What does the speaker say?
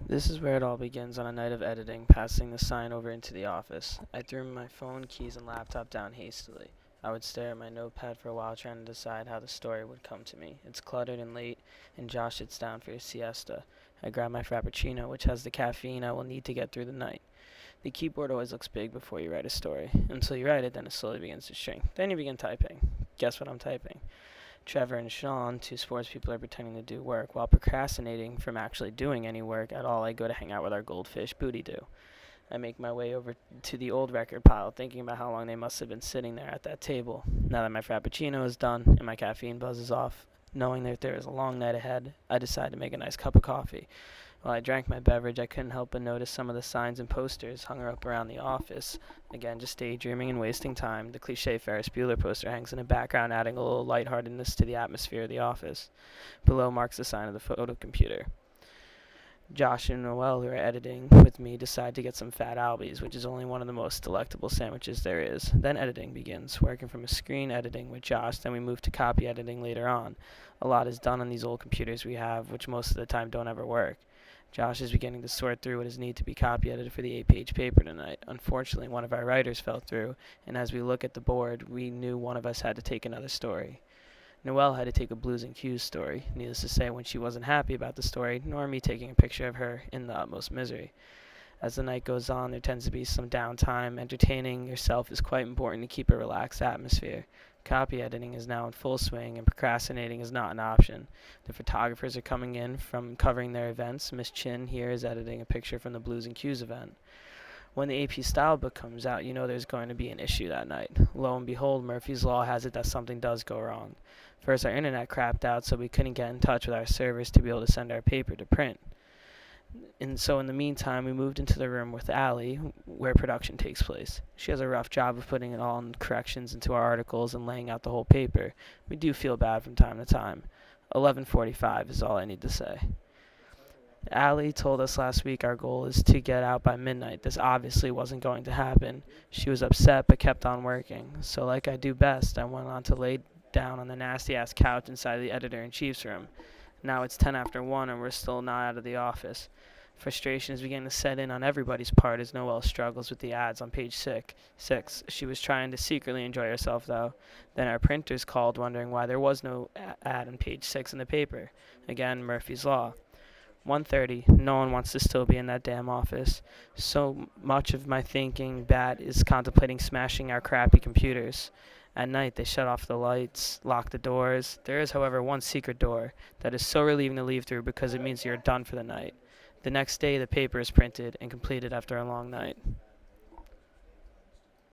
This is where it all begins on a night of editing, passing the sign over into the office. I threw my phone, keys, and laptop down hastily. I would stare at my notepad for a while trying to decide how the story would come to me. It's cluttered and late, and Josh sits down for his siesta. I grab my frappuccino, which has the caffeine I will need to get through the night. The keyboard always looks big before you write a story. Until you write it, then it slowly begins to shrink. Then you begin typing. Guess what I'm typing? Trevor and Sean, two sports people, are pretending to do work. While procrastinating from actually doing any work at all, I go to hang out with our goldfish, Booty Doo. I make my way over to the old record pile, thinking about how long they must have been sitting there at that table. Now that my frappuccino is done and my caffeine buzz is off, knowing that there is a long night ahead, I decide to make a nice cup of coffee. While I drank my beverage, I couldn't help but notice some of the signs and posters hung up around the office. Again, just daydreaming and wasting time. The cliche Ferris Bueller poster hangs in the background, adding a little lightheartedness to the atmosphere of the office. Below marks the sign of the photo computer. Josh and Noel, who are editing with me, decide to get some fat Albies, which is only one of the most delectable sandwiches there is. Then editing begins, working from a screen editing with Josh, then we move to copy editing later on. A lot is done on these old computers we have, which most of the time don't ever work. Josh is beginning to sort through what is needed to be copy edited for the 8-page paper tonight. Unfortunately, one of our writers fell through, and as we look at the board, we knew one of us had to take another story. Noelle had to take a Blues and Q's story. Needless to say, when she wasn't happy about the story, nor me taking a picture of her in the utmost misery. As the night goes on, there tends to be some downtime. Entertaining yourself is quite important to keep a relaxed atmosphere. Copy editing is now in full swing, and procrastinating is not an option. The photographers are coming in from covering their events. Miss Chin here is editing a picture from the Blues and Q's event. When the AP style book comes out, you know there's going to be an issue that night. Lo and behold, Murphy's Law has it that something does go wrong. First, our internet crapped out, so we couldn't get in touch with our servers to be able to send our paper to print. And so in the meantime, we moved into the room with Allie, where production takes place. She has a rough job of putting it all in corrections into our articles and laying out the whole paper. We do feel bad from time to time. 11:45 is all I need to say. Allie told us last week our goal is to get out by midnight. This obviously wasn't going to happen. She was upset but kept on working. So like I do best, I went on to lay down on the nasty-ass couch inside the editor-in-chief's room. Now it's 10 after 1 and we're still not out of the office. Frustration is beginning to set in on everybody's part as Noelle struggles with the ads on page 6. She was trying to secretly enjoy herself, though. Then our printers called, wondering why there was no ad on page 6 in the paper. Again, Murphy's Law. 1:30. No one wants to still be in that damn office. So much of my thinking that is contemplating smashing our crappy computers. At night, they shut off the lights, lock the doors. There is, however, one secret door that is so relieving to leave through because it means you're done for the night. The next day, the paper is printed and completed after a long night.